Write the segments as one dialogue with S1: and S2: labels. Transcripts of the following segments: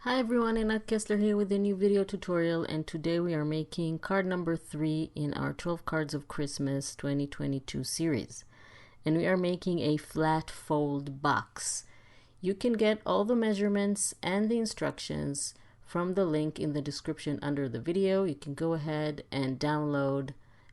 S1: Hi everyone, Anna Kessler here with a new video tutorial, and today we are making card number 3 in our 12 Cards of Christmas 2022 series. And we are making a flat fold box. You can get all the measurements and the instructions from the link in the description under the video. You can go ahead and download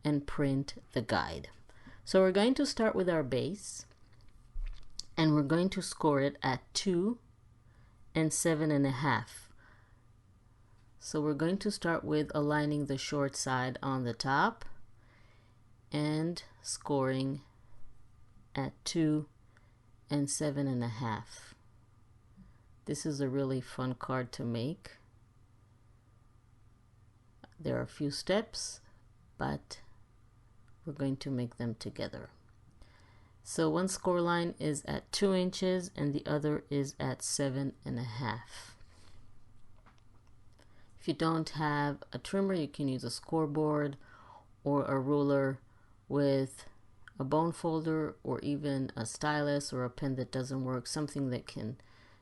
S1: and print the guide. So we're going to start with our base, and we're going to score it at 2 and 7.5. So we're going to start with aligning the short side on the top and scoring at 2 and 7.5. This is a really fun card to make. There are a few steps, but we're going to make them together. So one score line is at 2 inches and the other is at 7.5. If you don't have a trimmer, you can use a scoreboard or a ruler with a bone folder, or even a stylus or a pen that doesn't work, something that can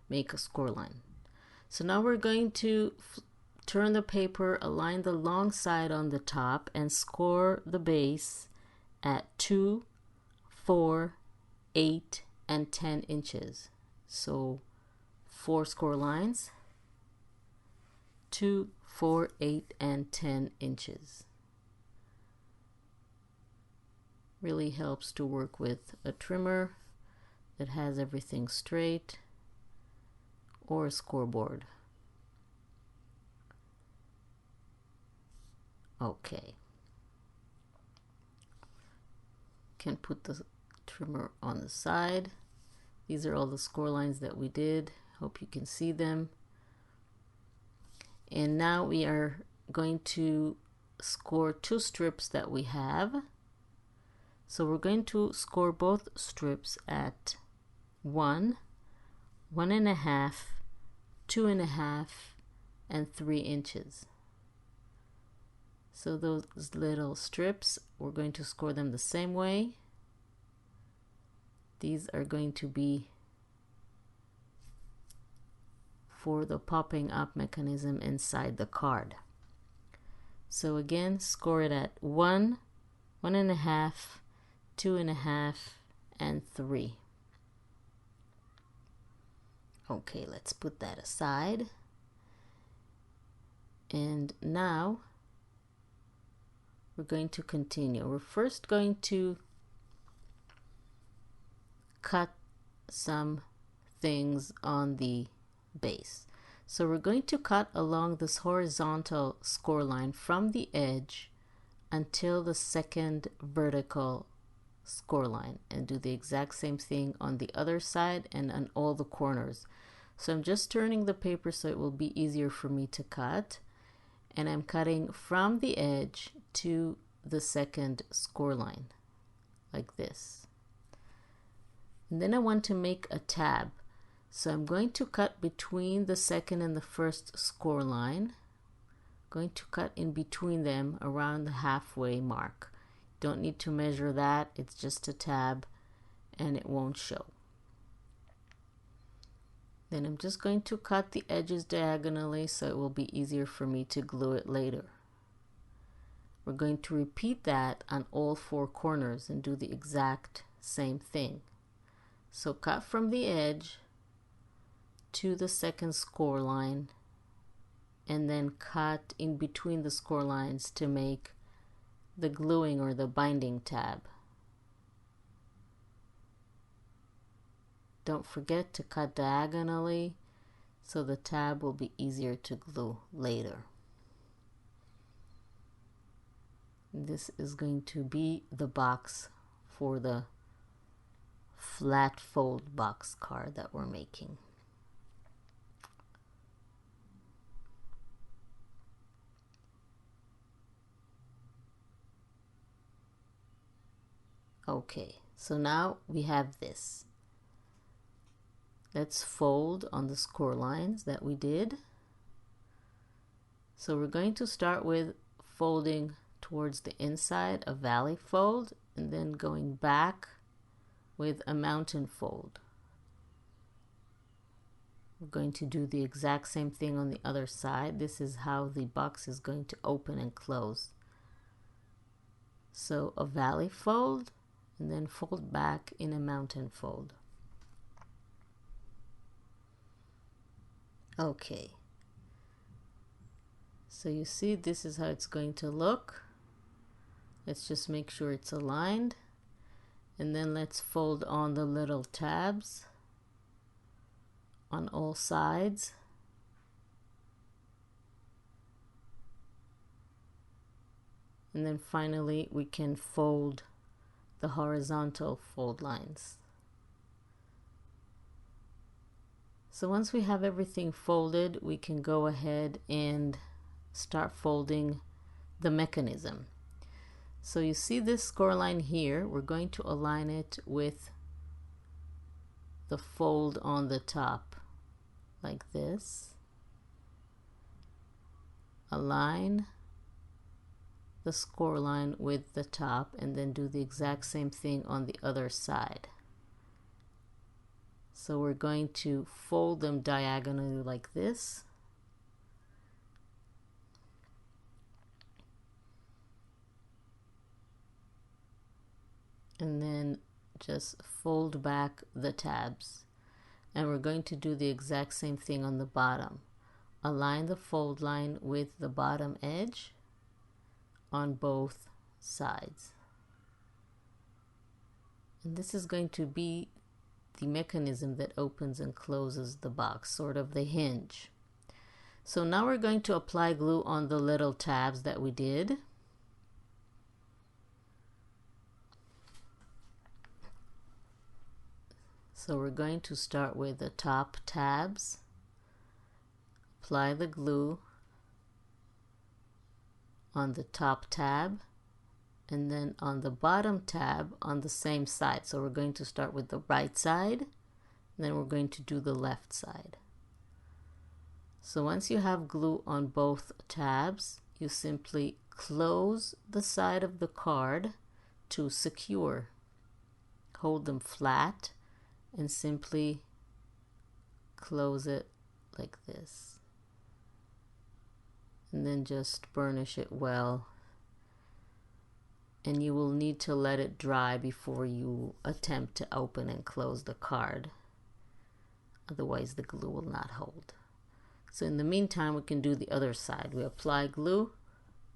S1: make a score line. So now we're going to turn the paper, align the long side on the top, and score the base at 2, 4, 8, and 10 inches. So 4 score lines, 2, 4, 8, and 10 inches. Really helps to work with a trimmer that has everything straight, or a scoreboard. Okay. Can put the trimmer on the side. These are all the score lines that we did. Hope you can see them. And now we are going to score 2 strips that we have. So we're going to score both strips at 1, 1.5, 2.5, and 3 inches. So those little strips, we're going to score them the same way. These are going to be for the popping up mechanism inside the card. So again, score it at 1, 1.5, 2.5, and 3. Okay, let's put that aside. And now we're going to continue. We're first going to cut some things on the base. So we're going to cut along this horizontal score line from the edge until the second vertical score line, and do the exact same thing on the other side and on all the corners. So I'm just turning the paper so it will be easier for me to cut, and I'm cutting from the edge to the second score line like this. And then I want to make a tab, so I'm going to cut between the second and the first score line. Going to cut in between them around the halfway mark. Don't need to measure that, it's just a tab and it won't show. Then I'm just going to cut the edges diagonally so it will be easier for me to glue it later. We're going to repeat that on all 4 corners and do the exact same thing. So cut from the edge to the second score line, and then cut in between the score lines to make the gluing or the binding tab. Don't forget to cut diagonally so the tab will be easier to glue later. This is going to be the box for the flat fold box card that we're making. Okay, so now we have this. Let's fold on the score lines that we did. So we're going to start with folding towards the inside, a valley fold, and then going back with a mountain fold. We're going to do the exact same thing on the other side. This is how the box is going to open and close. So a valley fold and then fold back in a mountain fold. Okay. So you see this is how it's going to look. Let's just make sure it's aligned. And then let's fold on the little tabs on all sides. And then finally we can fold the horizontal fold lines. So once we have everything folded, we can go ahead and start folding the mechanism. So you see this score line here, we're going to align it with the fold on the top like this. Align the score line with the top and then do the exact same thing on the other side. So we're going to fold them diagonally like this. And then just fold back the tabs. And we're going to do the exact same thing on the bottom. Align the fold line with the bottom edge on both sides. And this is going to be the mechanism that opens and closes the box, sort of the hinge. So now we're going to apply glue on the little tabs that we did. So we're going to start with the top tabs, apply the glue on the top tab, and then on the bottom tab on the same side. So we're going to start with the right side, and then we're going to do the left side. So once you have glue on both tabs, you simply close the side of the card to secure. Hold them flat and simply close it like this. And then just burnish it well. And you will need to let it dry before you attempt to open and close the card. Otherwise the glue will not hold. So in the meantime, we can do the other side. We apply glue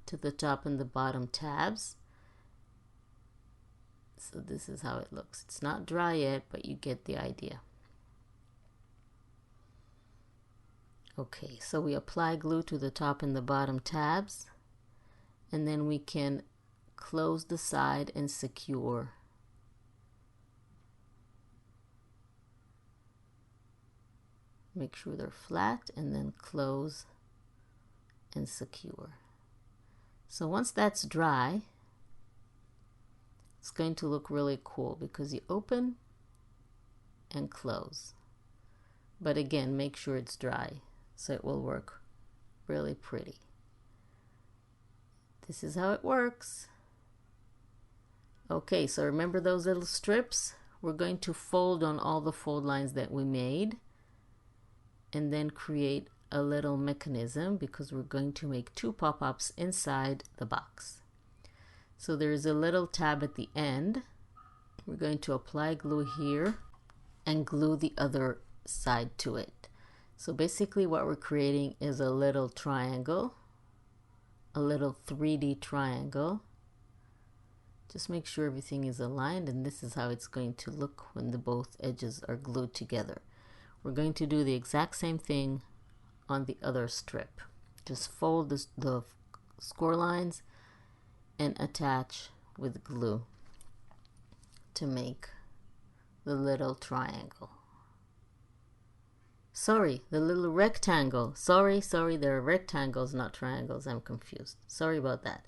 S1: to the top and the bottom tabs. So this is how it looks. It's not dry yet, but you get the idea. Okay, so we apply glue to the top and the bottom tabs, and then we can close the side and secure. Make sure they're flat and then close and secure. So once that's dry, it's going to look really cool because you open and close. But again, make sure it's dry so it will work really pretty. This is how it works. Okay, so remember those little strips? We're going to fold on all the fold lines that we made and then create a little mechanism because we're going to make 2 pop-ups inside the box. So there's a little tab at the end. We're going to apply glue here and glue the other side to it. So basically what we're creating is a little triangle, a little 3D triangle. Just make sure everything is aligned, and this is how it's going to look when the both edges are glued together. We're going to do the exact same thing on the other strip. Just fold the score lines and attach with glue to make the little triangle. Sorry, the little rectangle. Sorry, there are rectangles, not triangles. I'm confused. Sorry about that.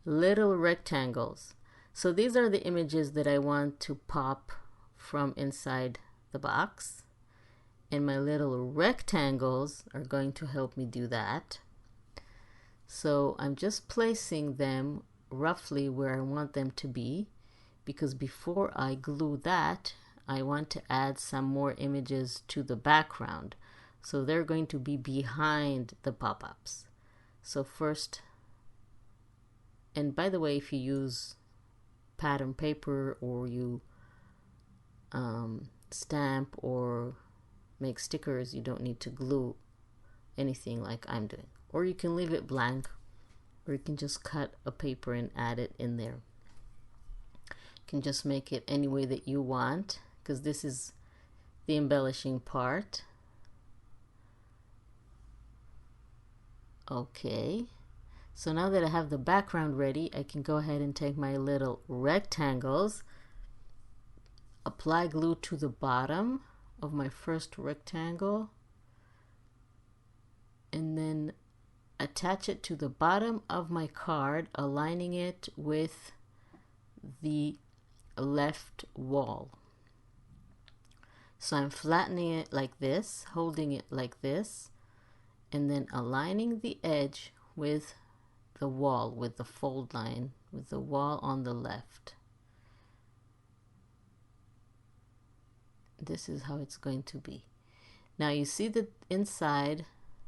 S1: Little rectangles. So these are the images that I want to pop from inside the box. And my little rectangles are going to help me do that. So I'm just placing them roughly where I want them to be, because before I glue that, I want to add some more images to the background. So they're going to be behind the pop-ups. So first, and by the way, if you use pattern paper or you stamp or make stickers, you don't need to glue anything like I'm doing. Or you can leave it blank, or you can just cut a paper and add it in there. You can just make it any way that you want, because this is the embellishing part. Okay, so now that I have the background ready, I can go ahead and take my little rectangles, apply glue to the bottom of my first rectangle, and then attach it to the bottom of my card, aligning it with the left wall. So I'm flattening it like this, holding it like this, and then aligning the edge with the wall, with the fold line, with the wall on the left. This is how it's going to be. Now you see that inside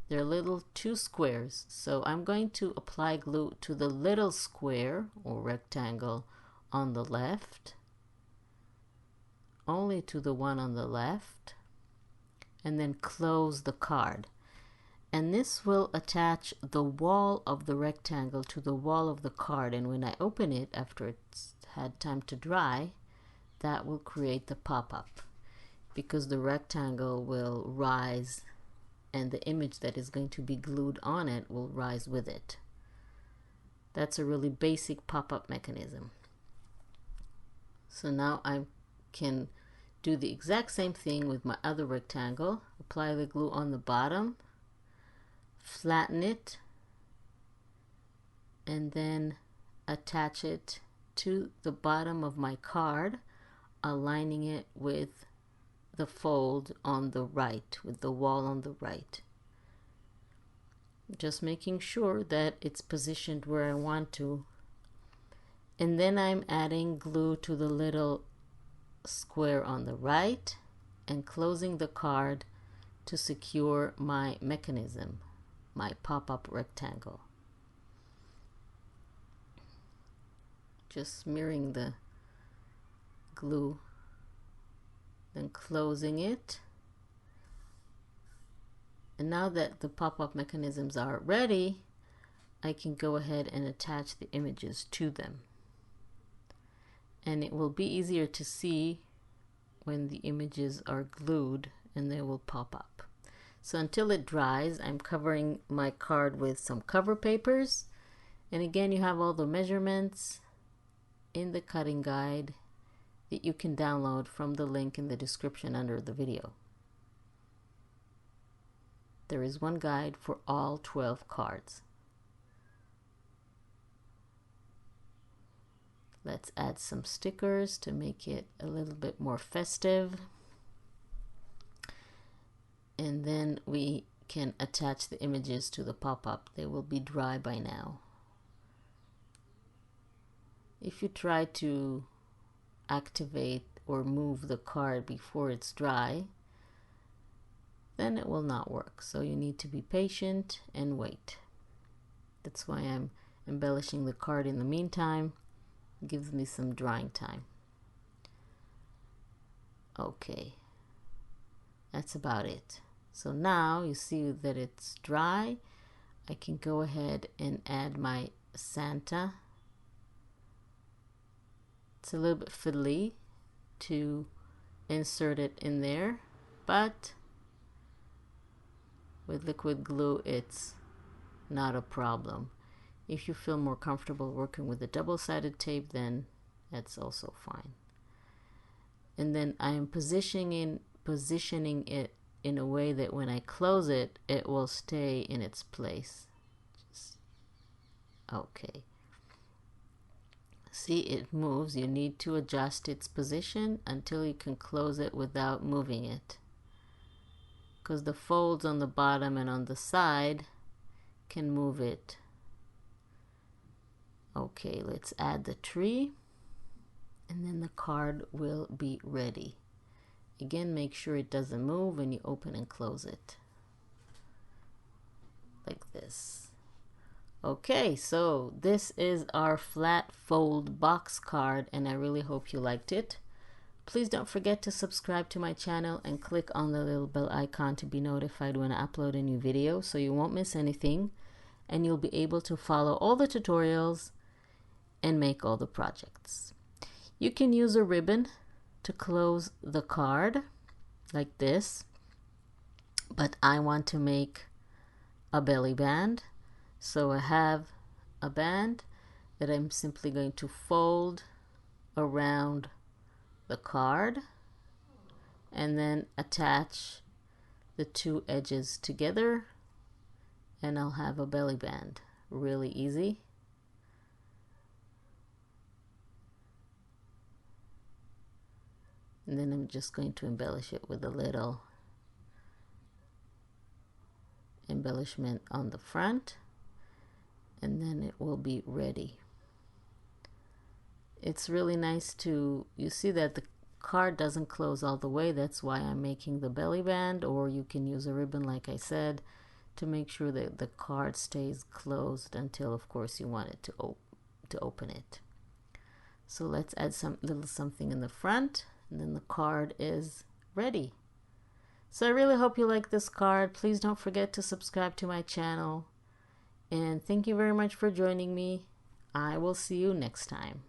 S1: there are little two squares, so I'm going to apply glue to the little square or rectangle on the left, only to the one on the left, and then close the card. And this will attach the wall of the rectangle to the wall of the card, and when I open it after it's had time to dry, that will create the pop-up, because the rectangle will rise and the image that is going to be glued on it will rise with it. That's a really basic pop-up mechanism. So now I can do the exact same thing with my other rectangle. Apply the glue on the bottom, flatten it, and then attach it to the bottom of my card, aligning it with the fold on the right, with the wall on the right. Just making sure that it's positioned where I want to. And then I'm adding glue to the little square on the right and closing the card to secure my mechanism, my pop-up rectangle. Just smearing the glue, then closing it. And now that the pop-up mechanisms are ready, I can go ahead and attach the images to them. And it will be easier to see when the images are glued and they will pop up. So until it dries, I'm covering my card with some cover papers. And again, you have all the measurements in the cutting guide that you can download from the link in the description under the video. There is one guide for all 12 cards. Let's add some stickers to make it a little bit more festive. And then we can attach the images to the pop-up. They will be dry by now. If you try to activate or move the card before it's dry, then it will not work. So you need to be patient and wait. That's why I'm embellishing the card in the meantime. It gives me some drying time. Okay, that's about it. So now you see that it's dry. I can go ahead and add my Santa. It's a little bit fiddly to insert it in there, but with liquid glue it's not a problem. If you feel more comfortable working with a double-sided tape, then that's also fine. And then I am positioning it in a way that when I close it, it will stay in its place. Okay. See, it moves. You need to adjust its position until you can close it without moving it, because the folds on the bottom and on the side can move it. Okay, let's add the tree, and then the card will be ready. Again, make sure it doesn't move when you open and close it. this. Okay, so this is our flat fold box card, and I really hope you liked it. Please don't forget to subscribe to my channel and click on the little bell icon to be notified when I upload a new video so you won't miss anything, and you'll be able to follow all the tutorials and make all the projects. You can use a ribbon to close the card like this, but I want to make a belly band. So I have a band that I'm simply going to fold around the card and then attach the two edges together, and I'll have a belly band. Really easy. And then I'm just going to embellish it with a little embellishment on the front, and then it will be ready. It's really nice to, you see that the card doesn't close all the way. That's why I'm making the belly band, or you can use a ribbon like I said to make sure that the card stays closed until of course you want it to open it. So let's add some little something in the front, and then the card is ready. So I really hope you like this card. Please don't forget to subscribe to my channel, and thank you very much for joining me. I will see you next time.